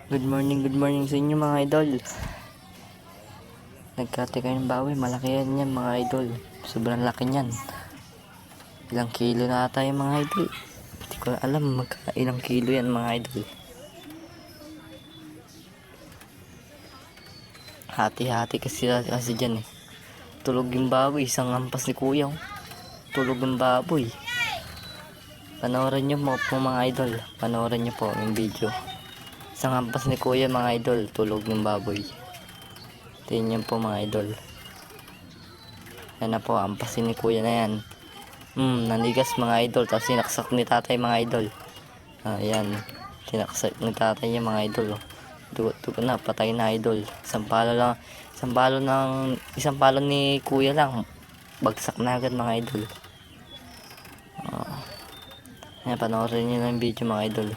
Good morning sa inyo mga idol. Nagkati kayo ng bawi, malaki yan mga idol. Sobrang laki niyan. Ilang kilo na ata yung mga idol. Hindi ko alam ilang kilo yan mga idol. Hati-hati kasi dyan eh. Tulog yung baboy, isang ampas ni kuya. Tulog yung baboy. Panoorin nyo po mga idol. Panoorin nyo po yung video. Isang ampas ni kuya mga idol, tulog ng baboy. Tingnan po mga idol. Yan na po, ampasin ni kuya na yan. Nanigas mga idol, tapos sinaksak ni tatay mga idol. Ayan, sinaksak ni tatay yung mga idol. Dugo na, patay na idol. Isang palo ni kuya lang. Bagsak na agad mga idol. Ayan, panoorin nyo na yung video mga idol.